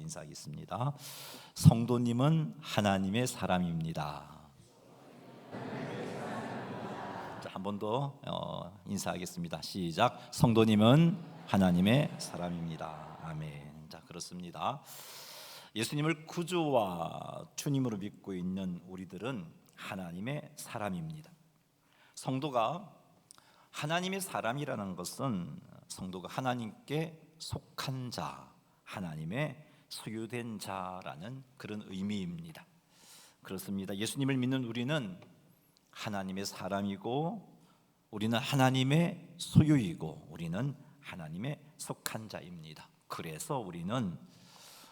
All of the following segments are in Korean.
인사하겠습니다. 성도님은 하나님의 사람입니다. 자, 한 번 더 인사하겠습니다. 시작. 성도님은 하나님의 사람입니다. 아멘. 자, 그렇습니다. 예수님을 구주와 주님으로 믿고 있는 우리들은 하나님의 사람입니다. 성도가 하나님의 사람이라는 것은 성도가 하나님께 속한 자, 하나님의 소유된 자라는 그런 의미입니다. 그렇습니다. 예수님을 믿는 우리는 하나님의 사람이고, 우리는 하나님의 소유이고, 우리는 하나님의 속한 자입니다. 그래서 우리는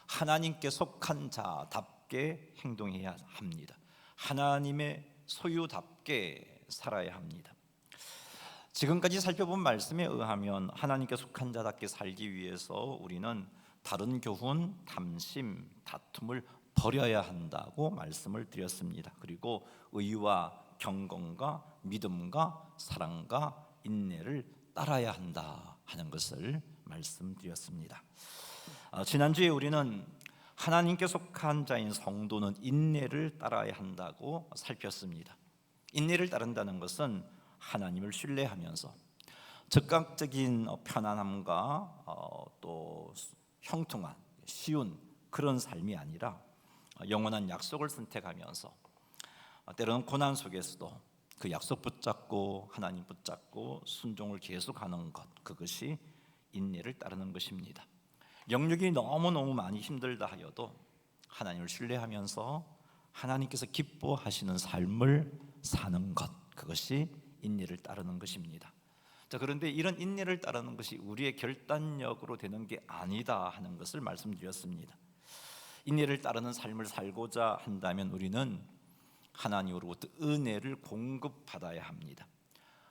하나님께 속한 자답게 행동해야 합니다. 하나님의 소유답게 살아야 합니다. 지금까지 살펴본 말씀에 의하면 하나님께 속한 자답게 살기 위해서 우리는 다른 교훈, 탐심, 다툼을 버려야 한다고 말씀을 드렸습니다. 그리고 의와 경건과 믿음과 사랑과 인내를 따라야 한다 하는 것을 말씀드렸습니다. 지난주에 우리는 하나님께 속한 자인 성도는 인내를 따라야 한다고 살폈습니다. 인내를 따른다는 것은 하나님을 신뢰하면서 즉각적인 편안함과 또 형통한 쉬운 그런 삶이 아니라 영원한 약속을 선택하면서 때로는 고난 속에서도 그 약속 붙잡고 하나님 붙잡고 순종을 계속하는 것, 그것이 인내를 따르는 것입니다. 영역이 너무너무 많이 힘들다 하여도 하나님을 신뢰하면서 하나님께서 기뻐하시는 삶을 사는 것, 그것이 인내를 따르는 것입니다. 자, 그런데 이런 인내를 따르는 것이 우리의 결단력으로 되는 게 아니다 하는 것을 말씀드렸습니다. 인내를 따르는 삶을 살고자 한다면 우리는 하나님으로부터 은혜를 공급받아야 합니다.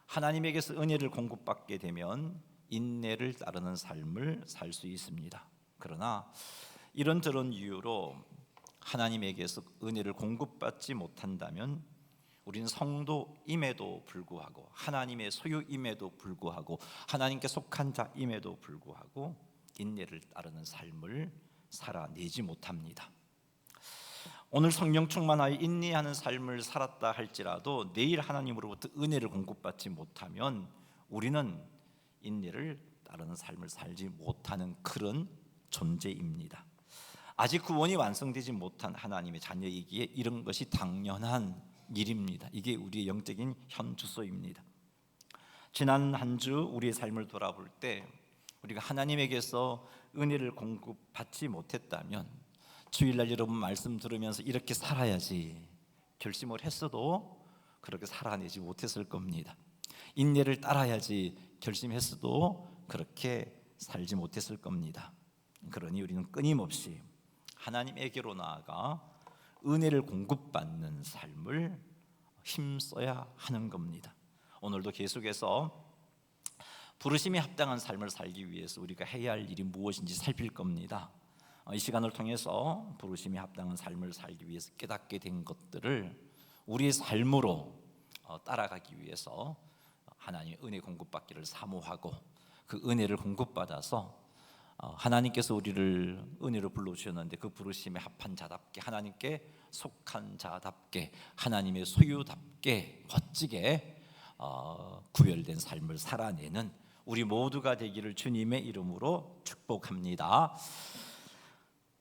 하나님에게서 은혜를 공급받게 되면 인내를 따르는 삶을 살 수 있습니다. 그러나 이런저런 이유로 하나님에게서 은혜를 공급받지 못한다면 우리는 성도임에도 불구하고, 하나님의 소유임에도 불구하고, 하나님께 속한 자임에도 불구하고 인내를 따르는 삶을 살아내지 못합니다. 오늘 성령 충만하여 인내하는 삶을 살았다 할지라도 내일 하나님으로부터 은혜를 공급받지 못하면 우리는 인내를 따르는 삶을 살지 못하는 그런 존재입니다. 아직 구원이 완성되지 못한 하나님의 자녀이기에 이런 것이 당연한 일입니다. 이게 우리의 영적인 현주소입니다. 지난 한 주 우리의 삶을 돌아볼 때 우리가 하나님에게서 은혜를 공급받지 못했다면 주일날 여러분 말씀 들으면서 이렇게 살아야지 결심을 했어도 그렇게 살아내지 못했을 겁니다. 인내를 따라야지 결심했어도 그렇게 살지 못했을 겁니다. 그러니 우리는 끊임없이 하나님에게로 나아가 은혜를 공급받는 삶을 힘써야 하는 겁니다. 오늘도 계속해서 부르심에 합당한 삶을 살기 위해서 우리가 해야 할 일이 무엇인지 살필 겁니다. 이 시간을 통해서 부르심에 합당한 삶을 살기 위해서 깨닫게 된 것들을 우리의 삶으로 따라가기 위해서 하나님의 은혜 공급받기를 사모하고 그 은혜를 공급받아서 하나님께서 우리를 은혜로 불러주셨는데 그 부르심에 합한 자답게, 하나님께 속한 자답게, 하나님의 소유답게 멋지게 구별된 삶을 살아내는 우리 모두가 되기를 주님의 이름으로 축복합니다.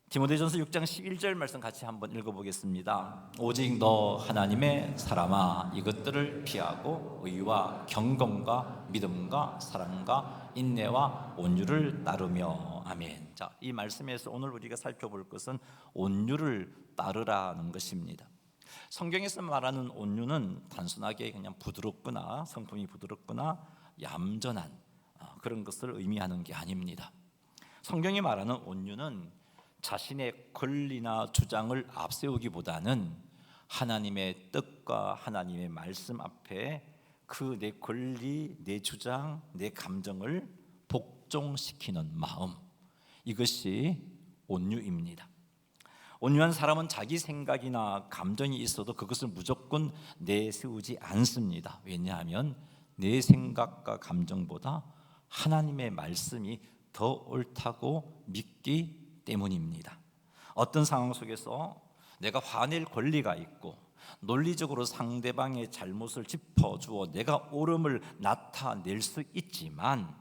디모데전서 6장 11절 말씀 같이 한번 읽어보겠습니다. 오직 너 하나님의 사람아 이것들을 피하고 의와 경건과 믿음과 사랑과 인내와 온유를 따르며. 아멘. 자, 이 말씀에서 오늘 우리가 살펴볼 것은 온유를 따르라는 것입니다. 성경에서 말하는 온유는 단순하게 그냥 부드럽거나 성품이 부드럽거나 얌전한 그런 것을 의미하는 게 아닙니다. 성경이 말하는 온유는 자신의 권리나 주장을 앞세우기보다는 하나님의 뜻과 하나님의 말씀 앞에 그 내 권리, 내 주장, 내 감정을 복종시키는 마음, 이것이 온유입니다. 온유한 사람은 자기 생각이나 감정이 있어도 그것을 무조건 내세우지 않습니다. 왜냐하면 내 생각과 감정보다 하나님의 말씀이 더 옳다고 믿기 때문입니다. 어떤 상황 속에서 내가 화낼 권리가 있고 논리적으로 상대방의 잘못을 짚어주어 내가 옳음을 나타낼 수 있지만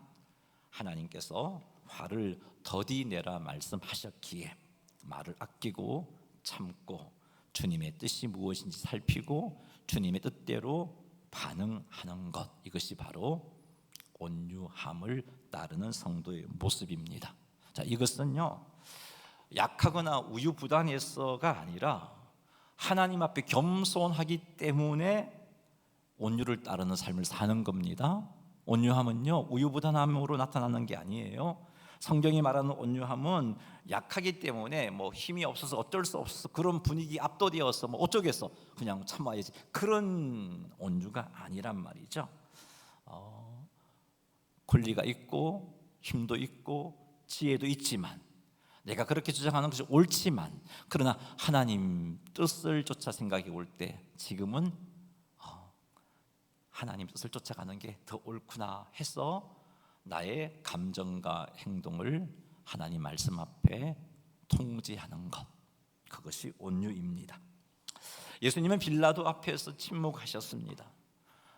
하나님께서 화를 더디 내라 말씀하셨기에 말을 아끼고 참고 주님의 뜻이 무엇인지 살피고 주님의 뜻대로 반응하는 것, 이것이 바로 온유함을 따르는 성도의 모습입니다. 자, 이것은요 약하거나 우유부단해서가 아니라 하나님 앞에 겸손하기 때문에 온유를 따르는 삶을 사는 겁니다. 온유함은요 우유부단함으로 나타나는 게 아니에요. 성경이 말하는 온유함은 약하기 때문에 뭐 힘이 없어서 어쩔 수 없어서 그런 분위기 압도되어서 뭐 어쩌겠어 그냥 참아야지, 그런 온유가 아니란 말이죠. 권리가 있고 힘도 있고 지혜도 있지만, 내가 그렇게 주장하는 것이 옳지만, 그러나 하나님 뜻을 쫓아 생각이 올 때 지금은 하나님 뜻을 쫓아가는 게 더 옳구나 해서 나의 감정과 행동을 하나님 말씀 앞에 통제하는 것, 그것이 온유입니다. 예수님은 빌라도 앞에서 침묵하셨습니다.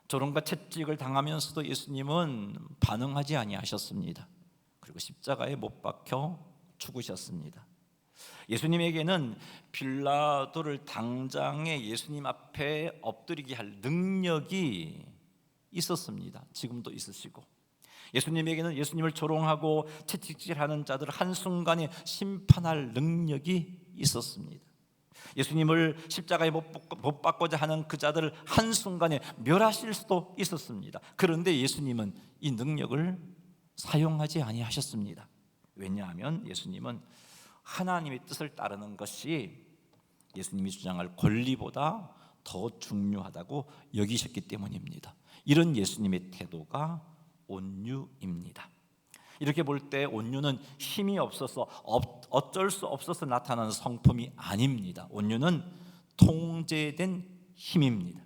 조롱과 채찍을 당하면서도 예수님은 반응하지 아니하셨습니다. 그리고 십자가에 못 박혀 죽으셨습니다. 예수님에게는 빌라도를 당장에 예수님 앞에 엎드리게 할 능력이 있었습니다. 지금도 있으시고, 예수님에게는 예수님을 조롱하고 채찍질하는 자들을 한순간에 심판할 능력이 있었습니다. 예수님을 십자가에 못 박고자 하는 그 자들을 한순간에 멸하실 수도 있었습니다. 그런데 예수님은 이 능력을 사용하지 아니하셨습니다. 왜냐하면 예수님은 하나님의 뜻을 따르는 것이 예수님이 주장할 권리보다 더 중요하다고 여기셨기 때문입니다. 이런 예수님의 태도가 온유입니다. 이렇게 볼 때 온유는 힘이 없어서 어쩔 수 없어서 나타나는 성품이 아닙니다. 온유는 통제된 힘입니다.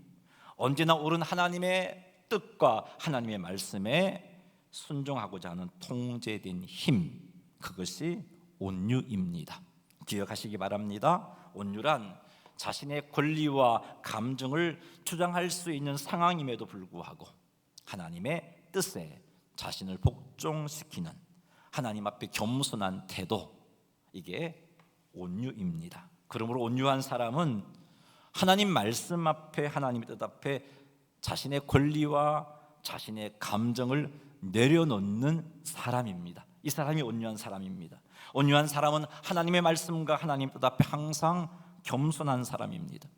언제나 옳은 하나님의 뜻과 하나님의 말씀에 순종하고자 하는 통제된 힘, 그것이 온유입니다. 기억하시기 바랍니다. 온유란 자신의 권리와 감정을 주장할 수 있는 상황임에도 불구하고 하나님의 뜻에 자신을 복종시키는 하나님 앞에 겸손한 태도, 이게 온유입니다. 그러므로 온유한 사람은 하나님 말씀 앞에, 하나님의 뜻 앞에 자신의 권리와 자신의 감정을 내려놓는 사람입니다. 이 사람이 온유한 사람입니다. 온유한 사람은 하나님의 말씀과 하나님 뜻 앞에 항상 겸손한 사람입니다.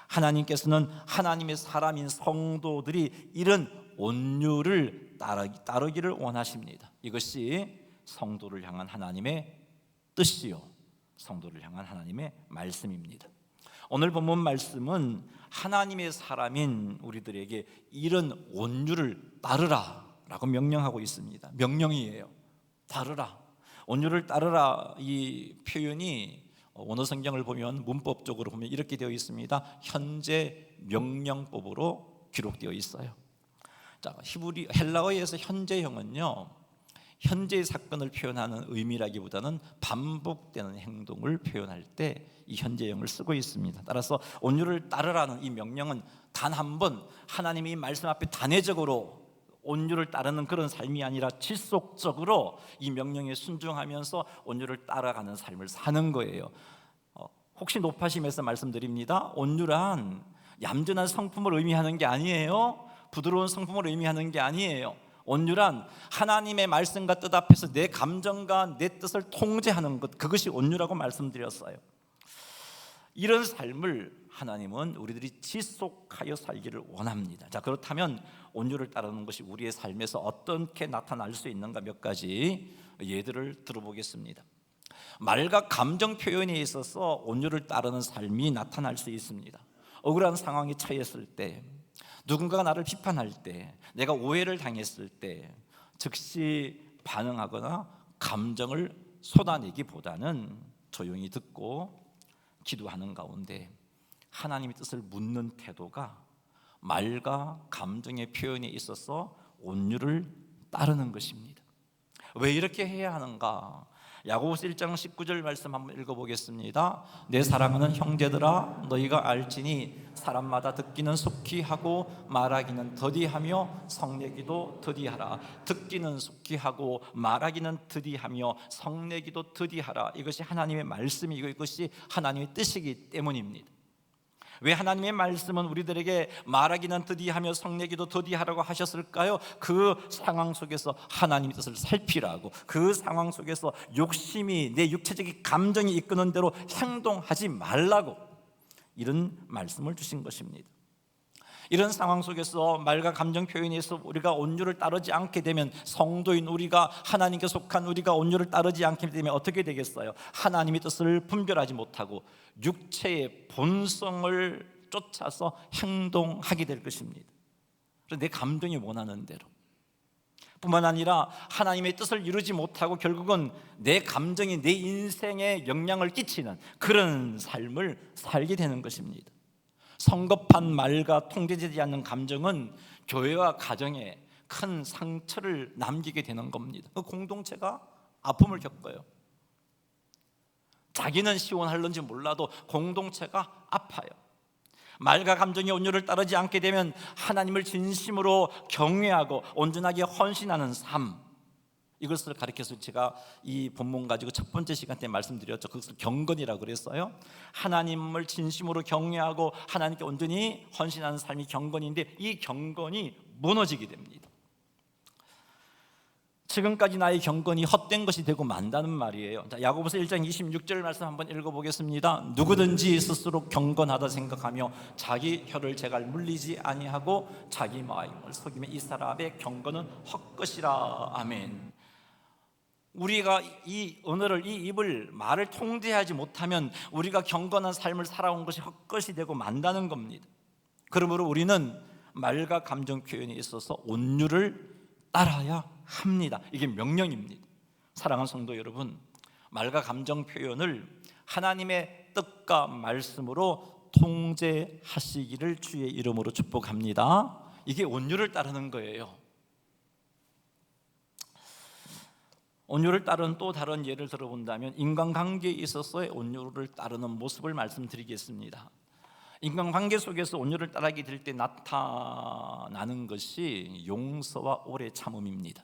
하나님께서는 하나님의 사람인 성도들이 이런 온유를 따르기를 원하십니다. 이것이 성도를 향한 하나님의 뜻이요, 성도를 향한 하나님의 말씀입니다. 오늘 본문 말씀은 하나님의 사람인 우리들에게 이런 온유를 따르라 라고 명령하고 있습니다. 명령이에요. 따르라, 온유를 따르라, 이 표현이 원어 성경을 보면 문법적으로 보면 이렇게 되어 있습니다. 현재 명령법으로 기록되어 있어요. 자, 헬라어에서 현재형은요, 현재의 사건을 표현하는 의미라기보다는 반복되는 행동을 표현할 때 이 현재형을 쓰고 있습니다. 따라서 온유를 따르라는 이 명령은 단 한 번 하나님이 이 말씀 앞에 단회적으로 온유를 따르는 그런 삶이 아니라 지속적으로 이 명령에 순종하면서 온유를 따라가는 삶을 사는 거예요. 혹시 높아심에서 말씀드립니다. 온유란 얌전한 성품을 의미하는 게 아니에요. 부드러운 성품을 의미하는 게 아니에요. 온유란 하나님의 말씀과 뜻 앞에서 내 감정과 내 뜻을 통제하는 것, 그것이 온유라고 말씀드렸어요. 이런 삶을 하나님은 우리들이 지속하여 살기를 원합니다. 자, 그렇다면 온유를 따르는 것이 우리의 삶에서 어떻게 나타날 수 있는가, 몇 가지 예들을 들어보겠습니다. 말과 감정 표현에 있어서 온유를 따르는 삶이 나타날 수 있습니다. 억울한 상황에 처했을 때, 누군가가 나를 비판할 때, 내가 오해를 당했을 때 즉시 반응하거나 감정을 쏟아내기보다는 조용히 듣고 기도하는 가운데 하나님의 뜻을 묻는 태도가 말과 감정의 표현에 있어서 온유를 따르는 것입니다. 왜 이렇게 해야 하는가? 야고보서 1장 19절 말씀 한번 읽어보겠습니다. 내 사랑하는 형제들아, 너희가 알지니 사람마다 듣기는 속히 하고 말하기는 더디하며 성내기도 더디하라. 듣기는 속히 하고 말하기는 더디하며 성내기도 더디하라. 이것이 하나님의 말씀이고 이것이 하나님의 뜻이기 때문입니다. 왜 하나님의 말씀은 우리들에게 말하기는 더디하며 성내기도 더디하라고 하셨을까요? 그 상황 속에서 하나님의 뜻을 살피라고, 그 상황 속에서 욕심이, 내 육체적인 감정이 이끄는 대로 행동하지 말라고 이런 말씀을 주신 것입니다. 이런 상황 속에서 말과 감정 표현에서 우리가 온유를 따르지 않게 되면, 성도인 우리가, 하나님께 속한 우리가 온유를 따르지 않게 되면 어떻게 되겠어요? 하나님의 뜻을 분별하지 못하고 육체의 본성을 쫓아서 행동하게 될 것입니다. 그래서 내 감정이 원하는 대로, 뿐만 아니라 하나님의 뜻을 이루지 못하고 결국은 내 감정이 내 인생에 영향을 끼치는 그런 삶을 살게 되는 것입니다. 성급한 말과 통제되지 않는 감정은 교회와 가정에 큰 상처를 남기게 되는 겁니다. 그 공동체가 아픔을 겪어요. 자기는 시원할런지 몰라도 공동체가 아파요. 말과 감정의 온유를 따르지 않게 되면 하나님을 진심으로 경외하고 온전하게 헌신하는 삶, 이것을 가르쳐서 제가 이 본문 가지고 첫 번째 시간 때 말씀드렸죠. 그것을 경건이라고 그랬어요. 하나님을 진심으로 경외하고 하나님께 온전히 헌신하는 삶이 경건인데, 이 경건이 무너지게 됩니다. 지금까지 나의 경건이 헛된 것이 되고 만다는 말이에요. 자, 야고보서 1장 26절 말씀 한번 읽어보겠습니다. 누구든지 스스로 경건하다 생각하며 자기 혀를 제갈 물리지 아니하고 자기 마음을 속이면 이 사람의 경건은 헛것이라. 아멘. 우리가 이 언어를, 이 입을, 말을 통제하지 못하면 우리가 경건한 삶을 살아온 것이 헛것이 되고 만다는 겁니다. 그러므로 우리는 말과 감정 표현에 있어서 온유를 따라야 합니다. 이게 명령입니다. 사랑하는 성도 여러분, 말과 감정 표현을 하나님의 뜻과 말씀으로 통제하시기를 주의 이름으로 축복합니다. 이게 온유를 따르는 거예요. 온유를 따르는 또 다른 예를 들어본다면 인간관계에 있어서의 온유를 따르는 모습을 말씀드리겠습니다. 인간관계 속에서 온유를 따르게 될 때 나타나는 것이 용서와 오래 참음입니다.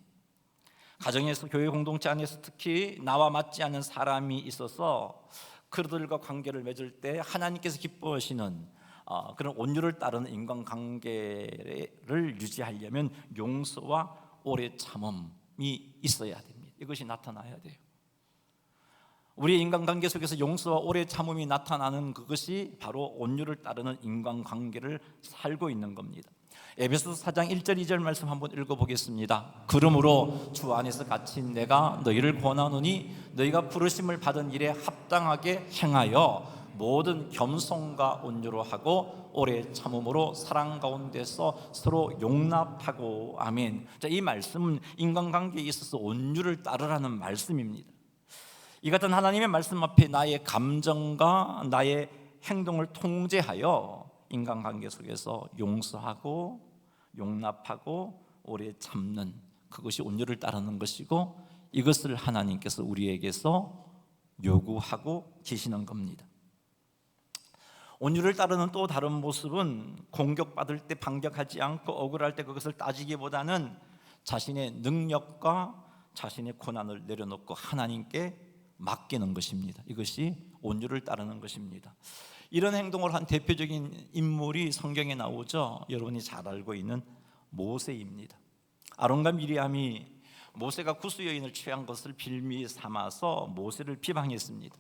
가정에서, 교회 공동체 안에서 특히 나와 맞지 않는 사람이 있어서 그들과 관계를 맺을 때 하나님께서 기뻐하시는 그런 온유를 따르는 인간관계를 유지하려면 용서와 오래 참음이 있어야 됩니다. 이것이 나타나야 돼요. 우리의 인간관계 속에서 용서와 오래 참음이 나타나는 그것이 바로 온유를 따르는 인간관계를 살고 있는 겁니다. 에베소서 4장 1절 2절 말씀 한번 읽어보겠습니다. 그러므로 주 안에서 갇힌 내가 너희를 권하노니 너희가 부르심을 받은 일에 합당하게 행하여 모든 겸손과 온유로 하고 오래 참음으로 사랑 가운데서 서로 용납하고. 아멘. 자, 이 말씀은 인간관계에 있어서 온유를 따르라는 말씀입니다. 이 같은 하나님의 말씀 앞에 나의 감정과 나의 행동을 통제하여 인간관계 속에서 용서하고 용납하고 오래 참는, 그것이 온유를 따르는 것이고, 이것을 하나님께서 우리에게서 요구하고 계시는 겁니다. 온유를 따르는 또 다른 모습은 공격받을 때 반격하지 않고 억울할 때 그것을 따지기보다는 자신의 능력과 자신의 고난을 내려놓고 하나님께 맡기는 것입니다. 이것이 온유를 따르는 것입니다. 이런 행동을 한 대표적인 인물이 성경에 나오죠. 여러분이 잘 알고 있는 모세입니다. 아론과 미리암이 모세가 구스 여인을 취한 것을 빌미 삼아서 모세를 비방했습니다.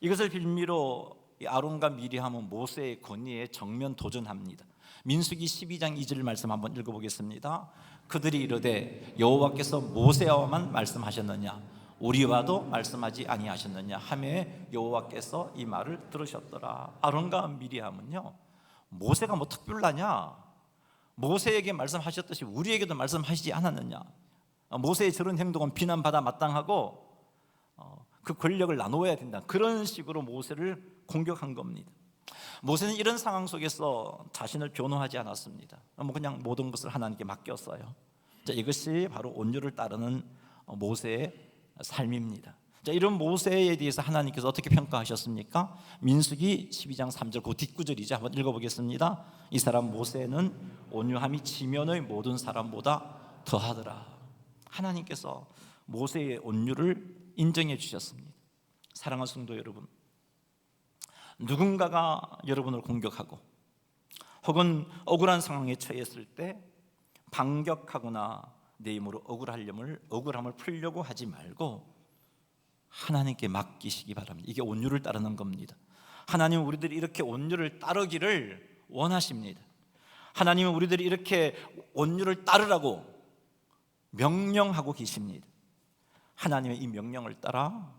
이것을 빌미로 아론과 미리암은 모세의 권위에 정면 도전합니다. 민수기 12장 2절 말씀 한번 읽어보겠습니다. 그들이 이르되 여호와께서 모세와만 말씀하셨느냐 우리와도 말씀하지 아니하셨느냐 하매 여호와께서 이 말을 들으셨더라. 아론과 미리암은요, 모세가 뭐 특별하냐, 모세에게 말씀하셨듯이 우리에게도 말씀하시지 않았느냐, 모세의 저런 행동은 비난받아 마땅하고 그 권력을 나누어야 된다, 그런 식으로 모세를 공격한 겁니다. 모세는 이런 상황 속에서 자신을 변호하지 않았습니다. 그냥 모든 것을 하나님께 맡겼어요. 자, 이것이 바로 온유를 따르는 모세의 삶입니다. 자, 이런 모세에 대해서 하나님께서 어떻게 평가하셨습니까? 민수기 12장 3절 그 뒷구절이죠. 한번 읽어보겠습니다. 이 사람 모세는 온유함이 지면의 모든 사람보다 더하더라. 하나님께서 모세의 온유를 인정해 주셨습니다. 사랑하는 성도 여러분, 누군가가 여러분을 공격하고 혹은 억울한 상황에 처했을 때 반격하거나 내 힘으로 억울함을 풀려고 하지 말고 하나님께 맡기시기 바랍니다. 이게 온유를 따르는 겁니다. 하나님은 우리들이 이렇게 온유를 따르기를 원하십니다. 하나님은 우리들이 이렇게 온유를 따르라고 명령하고 계십니다. 하나님의 이 명령을 따라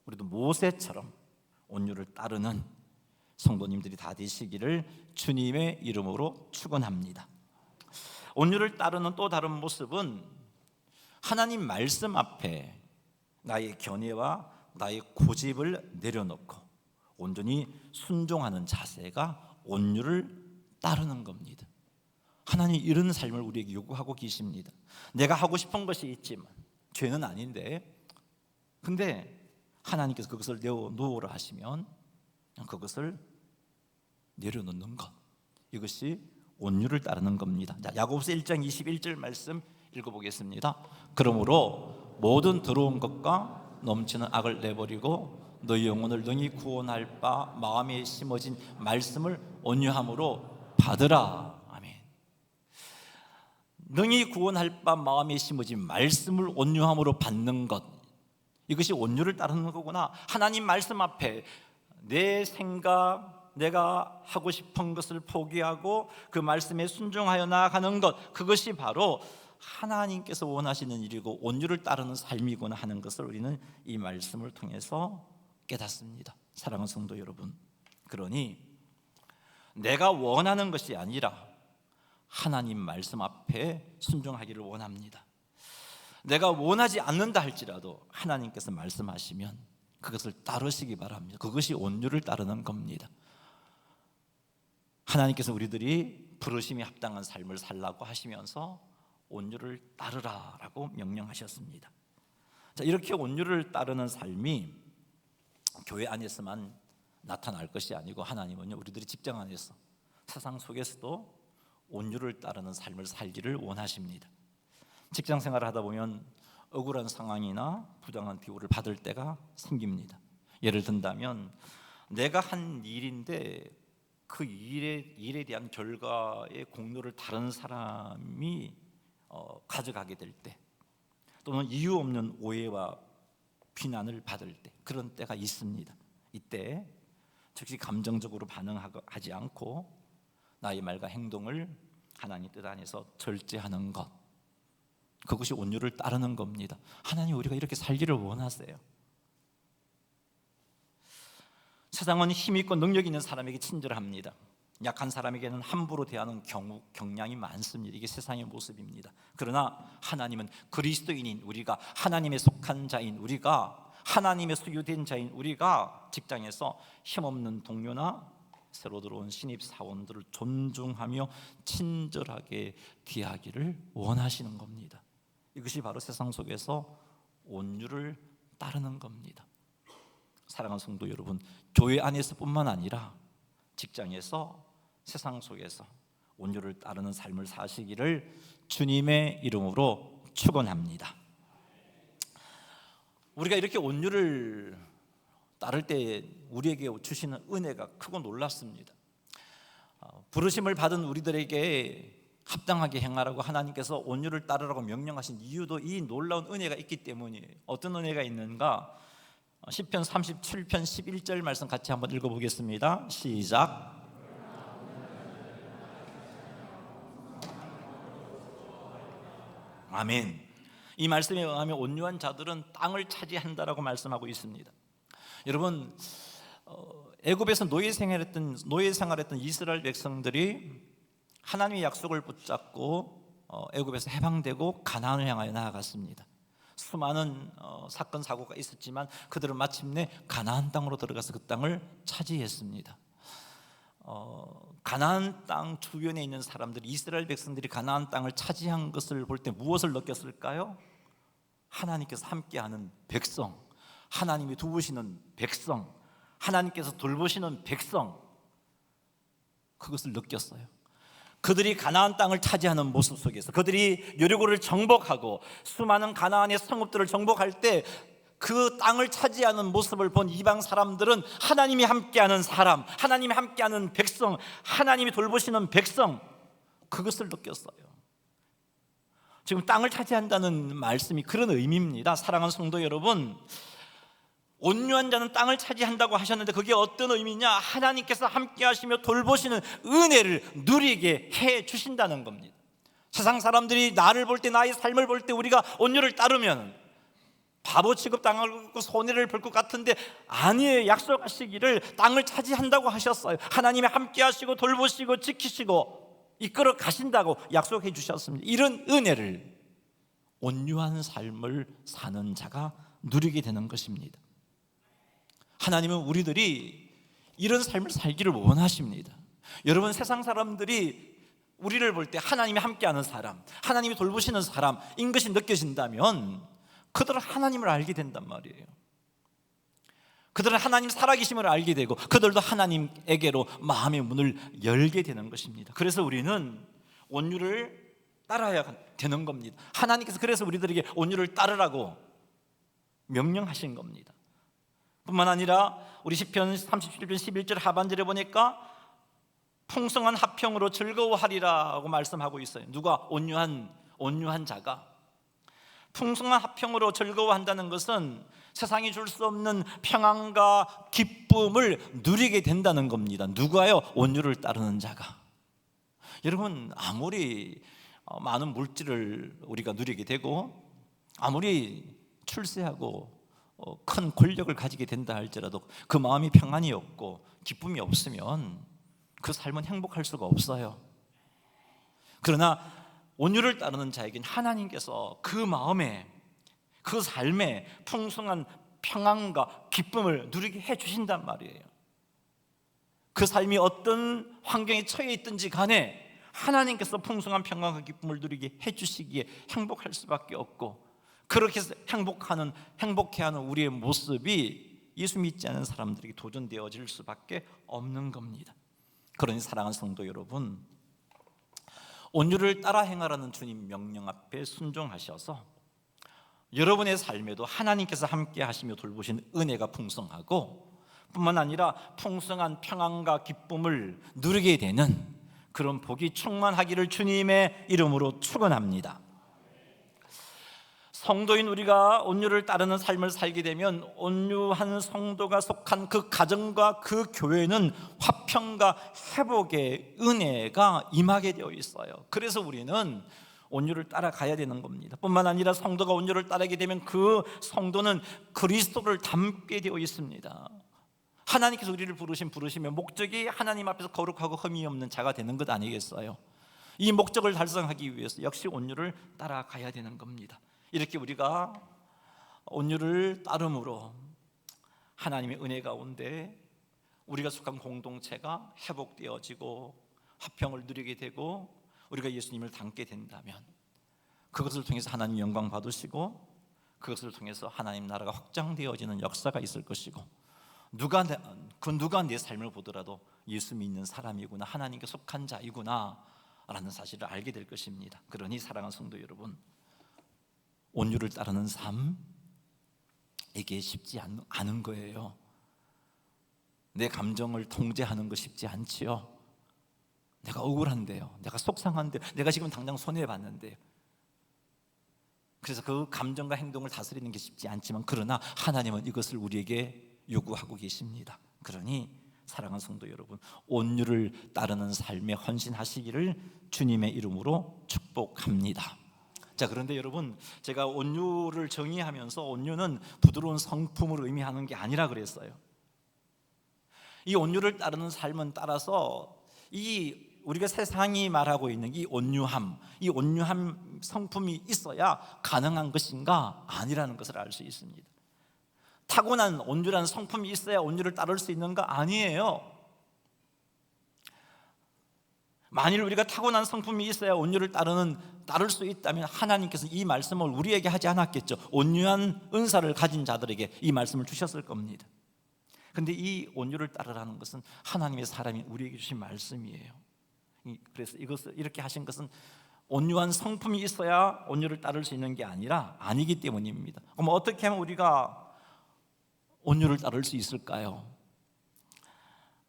우리도 모세처럼 온유를 따르는 성도님들이 다 되시기를 주님의 이름으로 축원합니다. 온유를 따르는 또 다른 모습은 하나님 말씀 앞에 나의 견해와 나의 고집을 내려놓고 온전히 순종하는 자세가 온유를 따르는 겁니다. 하나님 이런 삶을 우리에게 요구하고 계십니다. 내가 하고 싶은 것이 있지만 죄는 아닌데, 근데 하나님께서 그것을 내어놓으라 하시면 그것을 내려놓는 것, 이것이 온유를 따르는 겁니다. 자, 야고보서 1장 21절 말씀 읽어보겠습니다. 그러므로 모든 더러운 것과 넘치는 악을 내버리고 너희 영혼을 능히 구원할 바 마음에 심어진 말씀을 온유함으로 받으라. 아멘. 능히 구원할 바 마음에 심어진 말씀을 온유함으로 받는 것, 이것이 온유를 따르는 거구나. 하나님 말씀 앞에 내 생각, 내가 하고 싶은 것을 포기하고 그 말씀에 순종하여 나아가는 것, 그것이 바로 하나님께서 원하시는 일이고 온유를 따르는 삶이구나 하는 것을 우리는 이 말씀을 통해서 깨닫습니다. 사랑하는 성도 여러분, 그러니 내가 원하는 것이 아니라 하나님 말씀 앞에 순종하기를 원합니다. 내가 원하지 않는다 할지라도 하나님께서 말씀하시면 그것을 따르시기 바랍니다. 그것이 온유를 따르는 겁니다. 하나님께서 우리들이 부르심에 합당한 삶을 살라고 하시면서 온유를 따르라라고 명령하셨습니다. 자, 이렇게 온유를 따르는 삶이 교회 안에서만 나타날 것이 아니고 하나님은요, 우리들이 직장 안에서 세상 속에서도 온유를 따르는 삶을 살기를 원하십니다. 직장 생활을 하다 보면 억울한 상황이나 부당한 비호를 받을 때가 생깁니다. 예를 든다면 내가 한 일인데 그 일에 대한 결과의 공로를 다른 사람이 가져가게 될 때, 또는 이유 없는 오해와 비난을 받을 때, 그런 때가 있습니다. 이때 즉시 감정적으로 반응하지 않고 나의 말과 행동을 하나님 뜻 안에서 절제하는 것, 그것이 온유를 따르는 겁니다. 하나님 우리가 이렇게 살기를 원하세요. 세상은 힘 있고 능력 있는 사람에게 친절합니다. 약한 사람에게는 함부로 대하는 경향이 많습니다. 이게 세상의 모습입니다. 그러나 하나님은 그리스도인인 우리가, 하나님의 속한 자인 우리가, 하나님의 소유된 자인 우리가 직장에서 힘없는 동료나 새로 들어온 신입 사원들을 존중하며 친절하게 대하기를 원하시는 겁니다. 이것이 바로 세상 속에서 온유를 따르는 겁니다. 사랑하는 성도 여러분, 교회 안에서뿐만 아니라 직장에서, 세상 속에서 온유를 따르는 삶을 사시기를 주님의 이름으로 축원합니다. 우리가 이렇게 온유를 따를 때 우리에게 주시는 은혜가 크고 놀랍습니다. 부르심을 받은 우리들에게 합당하게 행하라고 하나님께서 온유를 따르라고 명령하신 이유도 이 놀라운 은혜가 있기 때문이에요. 어떤 은혜가 있는가? 시편 37편 11절 말씀 같이 한번 읽어보겠습니다. 시작. 아멘. 이 말씀에 의하면 온유한 자들은 땅을 차지한다라고 말씀하고 있습니다. 여러분, 애굽에서 노예 생활했던 이스라엘 백성들이 하나님의 약속을 붙잡고 애굽에서 해방되고 가나안을 향하여 나아갔습니다. 수많은 사건 사고가 있었지만 그들은 마침내 가나안 땅으로 들어가서 그 땅을 차지했습니다. 가나안 땅 주변에 있는 사람들이, 이스라엘 백성들이 가나안 땅을 차지한 것을 볼 때 무엇을 느꼈을까요? 하나님께서 함께하는 백성, 하나님이 도우시는 백성, 하나님께서 돌보시는 백성, 그것을 느꼈어요. 그들이 가나안 땅을 차지하는 모습 속에서 그들이 여리고를 정복하고 수많은 가나안의 성읍들을 정복할 때 그 땅을 차지하는 모습을 본 이방 사람들은 하나님이 함께하는 사람, 하나님이 함께하는 백성, 하나님이 돌보시는 백성, 그것을 느꼈어요. 지금 땅을 차지한다는 말씀이 그런 의미입니다. 사랑하는 성도 여러분, 온유한 자는 땅을 차지한다고 하셨는데 그게 어떤 의미냐? 하나님께서 함께 하시며 돌보시는 은혜를 누리게 해 주신다는 겁니다. 세상 사람들이 나를 볼 때, 나의 삶을 볼 때 우리가 온유를 따르면 바보 취급당하고 손해를 볼 것 같은데 아니에요. 약속하시기를 땅을 차지한다고 하셨어요. 하나님이 함께 하시고 돌보시고 지키시고 이끌어 가신다고 약속해 주셨습니다. 이런 은혜를 온유한 삶을 사는 자가 누리게 되는 것입니다. 하나님은 우리들이 이런 삶을 살기를 원하십니다. 여러분, 세상 사람들이 우리를 볼 때 하나님이 함께하는 사람, 하나님이 돌보시는 사람인 것이 느껴진다면 그들은 하나님을 알게 된단 말이에요. 그들은 하나님 살아계심을 알게 되고 그들도 하나님에게로 마음의 문을 열게 되는 것입니다. 그래서 우리는 온유를 따라야 되는 겁니다. 하나님께서 그래서 우리들에게 온유를 따르라고 명령하신 겁니다. 뿐만 아니라 우리 시편 37편 11절 하반절에 보니까 풍성한 화평으로 즐거워하리라고 말씀하고 있어요. 누가? 온유한 자가. 풍성한 화평으로 즐거워한다는 것은 세상이 줄 수 없는 평안과 기쁨을 누리게 된다는 겁니다. 누가요? 온유를 따르는 자가. 여러분, 아무리 많은 물질을 우리가 누리게 되고 아무리 출세하고 큰 권력을 가지게 된다 할지라도 그 마음이 평안이 없고 기쁨이 없으면 그 삶은 행복할 수가 없어요. 그러나 온유를 따르는 자에겐 하나님께서 그 마음에, 그 삶에 풍성한 평안과 기쁨을 누리게 해주신단 말이에요. 그 삶이 어떤 환경에 처해 있든지 간에 하나님께서 풍성한 평안과 기쁨을 누리게 해주시기에 행복할 수밖에 없고, 그렇게 해서 행복해하는 우리의 모습이 예수 믿지 않은 사람들에게 도전되어질 수밖에 없는 겁니다. 그러니 사랑하는 성도 여러분, 온유를 따라 행하라는 주님 명령 앞에 순종하셔서 여러분의 삶에도 하나님께서 함께 하시며 돌보신 은혜가 풍성하고 뿐만 아니라 풍성한 평안과 기쁨을 누리게 되는 그런 복이 충만하기를 주님의 이름으로 축원합니다. 성도인 우리가 온유를 따르는 삶을 살게 되면 온유한 성도가 속한 그 가정과 그 교회는 화평과 회복의 은혜가 임하게 되어 있어요. 그래서 우리는 온유를 따라가야 되는 겁니다. 뿐만 아니라 성도가 온유를 따르게 되면 그 성도는 그리스도를 닮게 되어 있습니다. 하나님께서 우리를 부르시면 목적이 하나님 앞에서 거룩하고 흠이 없는 자가 되는 것 아니겠어요? 이 목적을 달성하기 위해서 역시 온유를 따라가야 되는 겁니다. 이렇게 우리가 온유를 따름으로 하나님의 은혜 가운데 우리가 속한 공동체가 회복되어지고 화평을 누리게 되고 우리가 예수님을 닮게 된다면 그것을 통해서 하나님 영광 받으시고 그것을 통해서 하나님 나라가 확장되어지는 역사가 있을 것이고 누가 내 삶을 보더라도 예수 믿는 사람이구나, 하나님께 속한 자이구나 라는 사실을 알게 될 것입니다. 그러니 사랑하는 성도 여러분, 온유를 따르는 삶, 이게 쉽지 않은 거예요. 내 감정을 통제하는 거 쉽지 않지요. 내가 억울한데요, 내가 속상한데요, 내가 지금 당장 손해봤는데요. 그래서 그 감정과 행동을 다스리는 게 쉽지 않지만 그러나 하나님은 이것을 우리에게 요구하고 계십니다. 그러니 사랑하는 성도 여러분, 온유를 따르는 삶에 헌신하시기를 주님의 이름으로 축복합니다. 자, 그런데 여러분, 제가 온유를 정의하면서 온유는 부드러운 성품을 의미하는 게 아니라 그랬어요. 이 온유를 따르는 삶은 따라서 우리가 세상이 말하고 있는 이 온유함 성품이 있어야 가능한 것인가 아니라는 것을 알 수 있습니다. 타고난 온유라는 성품이 있어야 온유를 따를 수 있는가? 아니에요. 만일 우리가 타고난 성품이 있어야 온유를 따를 수 있다면 하나님께서 이 말씀을 우리에게 하지 않았겠죠. 온유한 은사를 가진 자들에게 이 말씀을 주셨을 겁니다. 근데 이 온유를 따르라는 것은 하나님의 사람이 우리에게 주신 말씀이에요. 그래서 이것을 이렇게 하신 것은 온유한 성품이 있어야 온유를 따를 수 있는 게 아니기 때문입니다. 그럼 어떻게 하면 우리가 온유를 따를 수 있을까요?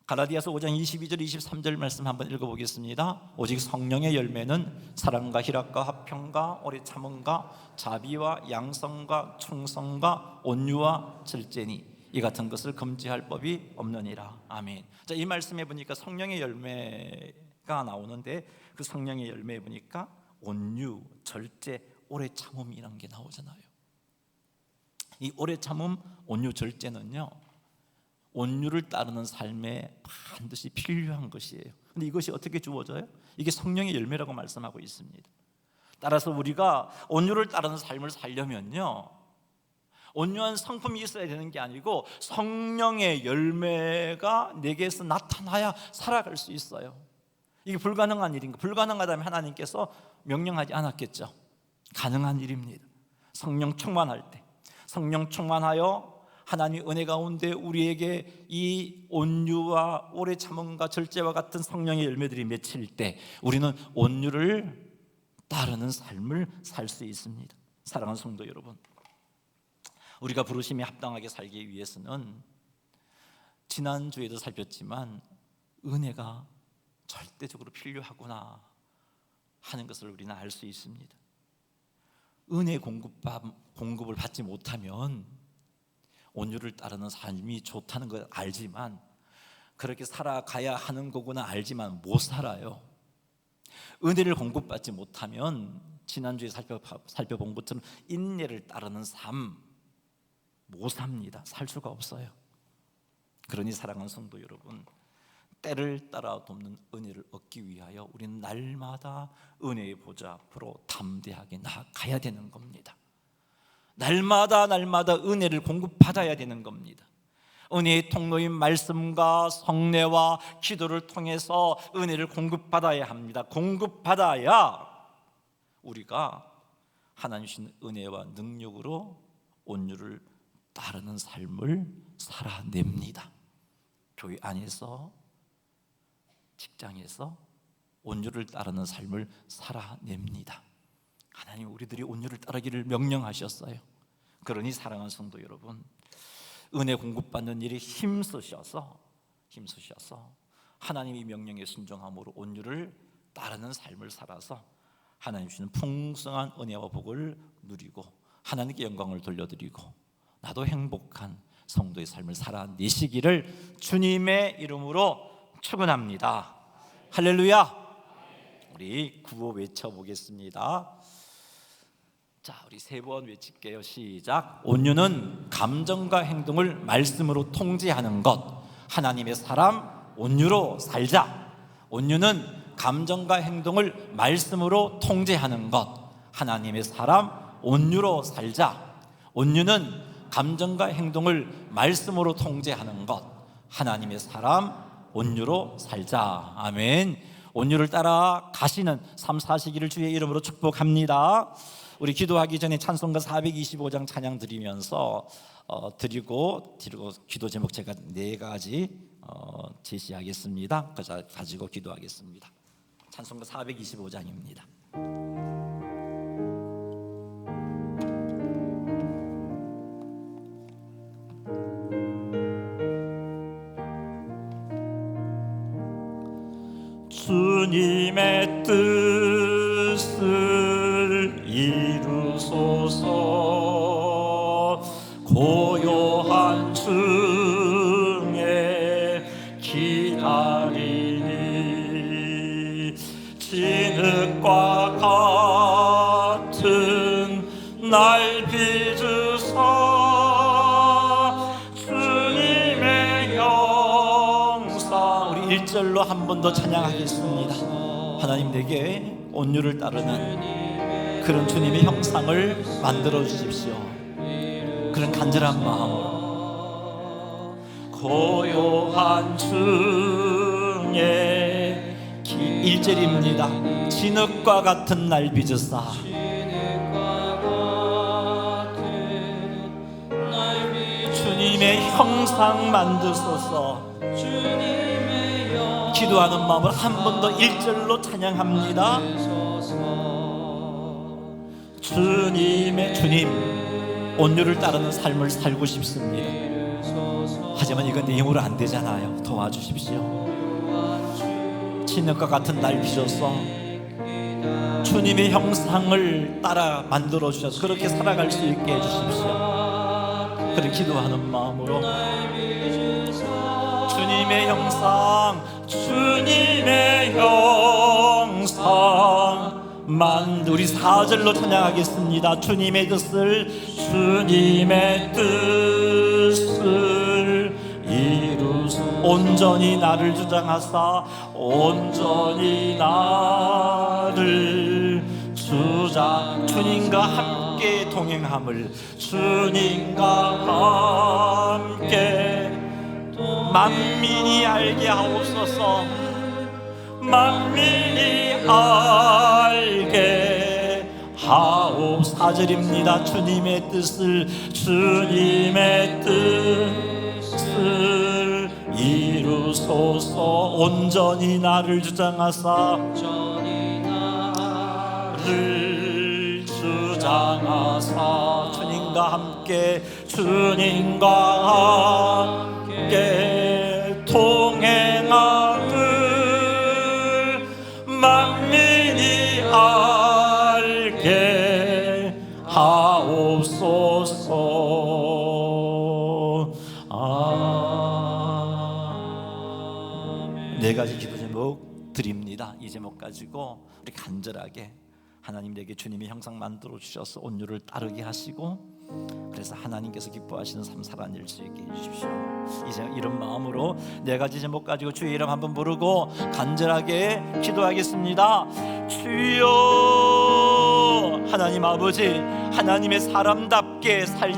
갈라디아서 5장 22절 23절 말씀 한번 읽어보겠습니다. 오직 성령의 열매는 사랑과 희락과 화평과 오래 참음과 자비와 양성과 충성과 온유와 절제니 이 같은 것을 금지할 법이 없느니라. 아멘. 자, 이 말씀에 보니까 성령의 열매가 나오는데 그 성령의 열매에 보니까 온유, 절제, 오래 참음이라는 게 나오잖아요. 이 오래 참음, 온유, 절제는요 온유를 따르는 삶에 반드시 필요한 것이에요. 근데 이것이 어떻게 주어져요? 이게 성령의 열매라고 말씀하고 있습니다. 따라서 우리가 온유를 따르는 삶을 살려면요 온유한 성품이 있어야 되는 게 아니고 성령의 열매가 내게서 나타나야 살아갈 수 있어요. 이게 불가능한 일인가? 불가능하다면 하나님께서 명령하지 않았겠죠. 가능한 일입니다. 성령 충만할 때, 성령 충만하여 하나님 은혜 가운데 우리에게 이 온유와 오래 참음과 절제와 같은 성령의 열매들이 맺힐 때 우리는 온유를 따르는 삶을 살 수 있습니다. 사랑하는 성도 여러분, 우리가 부르심에 합당하게 살기 위해서는 지난주에도 살폈지만 은혜가 절대적으로 필요하구나 하는 것을 우리는 알 수 있습니다. 은혜 공급을 받지 못하면 온유를 따르는 삶이 좋다는 걸 알지만 그렇게 살아가야 하는 거구나 알지만 못 살아요. 은혜를 공급받지 못하면 지난주에 살펴본 것처럼 인내를 따르는 삶 못 삽니다. 살 수가 없어요. 그러니 사랑하는 성도 여러분, 때를 따라 돕는 은혜를 얻기 위하여 우리는 날마다 은혜의 보좌 앞으로 담대하게 나아가야 되는 겁니다. 날마다 은혜를 공급받아야 되는 겁니다. 은혜의 통로인 말씀과 성례와 기도를 통해서 은혜를 공급받아야 합니다. 공급받아야 우리가 하나님 주신 은혜와 능력으로 온유를 따르는 삶을 살아냅니다. 교회 안에서, 직장에서 온유를 따르는 삶을 살아냅니다. 하나님 우리들이 온유를 따르기를 명령하셨어요. 그러니 사랑하는 성도 여러분, 은혜 공급받는 일에 힘쓰셔서 하나님의 명령에 순종함으로 온유를 따르는 삶을 살아서 하나님 주시는 풍성한 은혜와 복을 누리고 하나님께 영광을 돌려드리고 나도 행복한 성도의 삶을 살아내시기를 주님의 이름으로 축원합니다. 할렐루야. 우리 구호 외쳐보겠습니다. 자, 우리 세 번 외칠게요. 시작. 온유는 감정과 행동을 말씀으로 통제하는 것. 하나님의 사람 온유로 살자. 온유는 감정과 행동을 말씀으로 통제하는 것. 하나님의 사람 온유로 살자. 온유는 감정과 행동을 말씀으로 통제하는 것. 하나님의 사람 온유로 살자. 아멘. 온유를 따라 가시는 삶 사시기를 주의 이름으로 축복합니다. 우리 기도하기 전에 찬송가 425장 찬양 드리면서 드리고 기도 제목 제가 4가지 제시하겠습니다. 가지고 기도하겠습니다. 찬송가 425장입니다. 주님의 뜻을 이루소서. 고요한 중에 기다리니 진흙과 같은 날 빚으사 주님의 영상. 우리 1절로 한 번 더 찬양하겠습니다. 하나님 내게 온유를 따르는 그런 주님의 형상을 만들어 주십시오. 그런 간절한 마음으로 고요한 중에 1절입니다. 진흙과 같은 날 빚으사 주님의 형상 만드소서. 기도하는 마음을 한 번 더 1절로 찬양합니다. 주님 온유를 따르는 삶을 살고 싶습니다. 하지만 이건 내 힘으로 안 되잖아요. 도와주십시오. 진흙과 같은 날 빚어서 주님의 형상을 따라 만들어 주셔서 그렇게 살아갈 수 있게 해주십시오. 그렇게 기도하는 마음으로 주님의 형상, 주님의 형상 우리 4절로 찬양하겠습니다. 주님의 뜻을 이루소. 온전히 나를 주장하사 온전히 나를 주님과 함께 동행함을, 주님과 함께 만민이 알게 하옵소서. 만민이 알게 하옵소서. 4절입니다. 주님의 뜻을 이루소서. 온전히 나를 주장하사 주님과 함께 동행함을 만민이 알게 하옵소서. 네 가지 기도 제목 드립니다. 이 제목 가지고 우리 간절하게 하나님, 내게 주님의 형상 만들어 주셔서 온유를 따르게 하시고, 그래서 하나님께서 기뻐하시는 삶 살아낼 수 있게 해주십시오. 이제 이런 마음으로 네 가지 제목 가지고 주의 이름 한번 부르고 간절하게 기도하겠습니다. 주여, 하나님 아버지, 하나님의 사람답게 살게